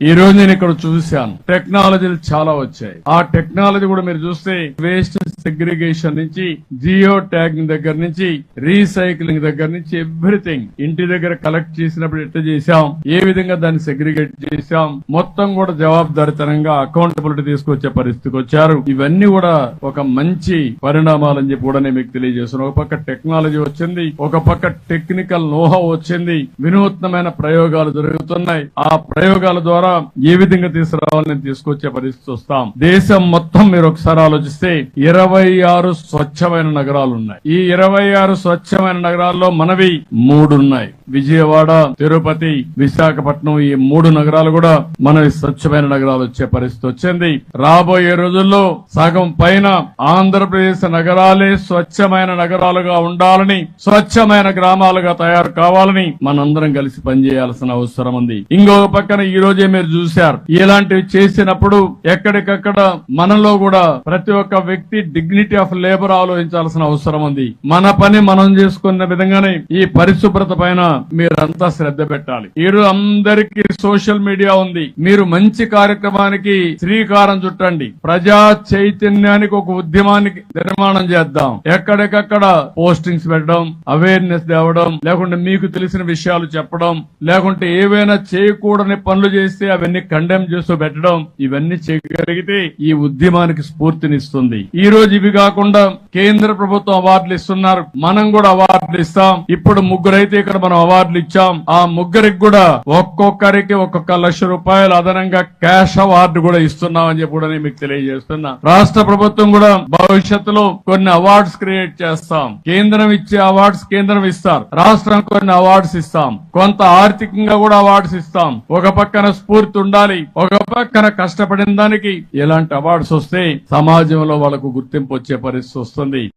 ఈ రోజు నేను ఇక్కడ చూశాను టెక్నాలజీలు చాలా వచ్చాయి. ఆ టెక్నాలజీ కూడా మీరు చూస్తే వేస్ట్ సెగ్రిగేషన్ నుంచి జియో ట్యాగింగ్ దగ్గర నుంచి రీసైక్లింగ్ దగ్గర నుంచి ఎవ్రీథింగ్ ఇంటి దగ్గర కలెక్ట్ చేసినప్పుడు ఎట్లా చేశాం, ఏ విధంగా దాన్ని సెగ్రిగేట్ చేశాం, మొత్తం కూడా జవాబుదారితనంగా అకౌంటబిలిటీ తీసుకొచ్చే పరిస్థితికి వచ్చారు. ఇవన్నీ కూడా ఒక మంచి పరిణామాలని చెప్పి కూడా నేను మీకు తెలియజేస్తున్నాను. ఒక పక్క టెక్నాలజీ వచ్చింది, ఒక పక్క టెక్నికల్ నోహా వచ్చింది, వినూత్నమైన ప్రయోగాలు జరుగుతున్నాయి. ఆ ప్రయోగాల ద్వారా ఏ విధంగా తీసుకురావాలని తీసుకొచ్చే పరిస్థితి వస్తాం. దేశం మొత్తం మీరు ఒకసారి ఆలోచిస్తే 26 స్వచ్ఛమైన నగరాలు ఉన్నాయి. ఈ 26 స్వచ్ఛమైన నగరాల్లో మనవి 3 ఉన్నాయి. విజయవాడ, తిరుపతి, విశాఖపట్నం, ఈ 3 నగరాలు కూడా మనవి స్వచ్ఛమైన నగరాలు వచ్చే పరిస్థితి వచ్చింది. రాబోయే రోజుల్లో సగం పైన ఆంధ్రప్రదేశ్ నగరాలే స్వచ్ఛమైన నగరాలుగా ఉండాలని, స్వచ్ఛమైన గ్రామాలుగా తయారు కావాలని మనందరం కలిసి పనిచేయాల్సిన అవసరం ఉంది. ఇంకో పక్కన ఈ రోజే మీరు చూశారు, ఇలాంటివి చేసినప్పుడు ఎక్కడికక్కడ మనలో కూడా ప్రతి ఒక్క వ్యక్తి డిగ్నిటీ ఆఫ్ లేబర్ ఆలోచించాల్సిన అవసరం ఉంది. మన పని మనం చేసుకున్న విధంగానే ఈ పరిశుభ్రత పైన మీరంతా శ్రద్ధ పెట్టాలి. ఈరోజు అందరికీ సోషల్ మీడియా ఉంది. మీరు మంచి కార్యక్రమానికి శ్రీకారం చుట్టండి. ప్రజా చైతన్యానికి ఒక ఉద్యమానికి నిర్మాణం చేద్దాం. ఎక్కడికక్కడ పోస్టింగ్స్ పెట్టడం, అవేర్నెస్ తేవడం, లేకుంటే మీకు తెలిసిన విషయాలు చెప్పడం, లేకుంటే ఏవైనా చేయకూడని పనులు చేస్తే అవన్నీ కండెమ్ చేస్తూ పెట్టడం, ఇవన్నీ చేయగలిగితే ఈ ఉద్యమానికి స్ఫూర్తినిస్తుంది. ఈ రోజు ఇవి కాకుండా కేంద్ర ప్రభుత్వం అవార్డులు ఇస్తున్నారు, మనం కూడా అవార్డులు ఇస్తాం. ఇప్పుడు 3 అయితే ఇక్కడ మనం అవార్డులు ఇచ్చాం. ఆ 3కి కూడా ఒక్కొక్కరికి 1 లక్ష రూపాయలు అదనంగా క్యాష్ అవార్డు కూడా ఇస్తున్నాం అని చెప్పి కూడా నేను మీకు తెలియజేస్తున్నా. రాష్ట్ర ప్రభుత్వం కూడా భవిష్యత్తులో కొన్ని అవార్డ్స్ క్రియేట్ చేస్తాం. కేంద్రం ఇచ్చే అవార్డ్స్ కేంద్రం ఇస్తారు, రాష్ట్రం కొన్ని అవార్డ్స్ ఇస్తాం, కొంత ఆర్థికంగా కూడా అవార్డ్స్ ఇస్తాం. ఒక పక్కన స్ఫూర్తి ఉండాలి, ఒక పక్కన కష్టపడిన దానికి ఎలాంటి అవార్డ్స్ వస్తే సమాజంలో వాళ్ళకు గుర్తింపు వచ్చే పరిస్థితి వస్తుంది.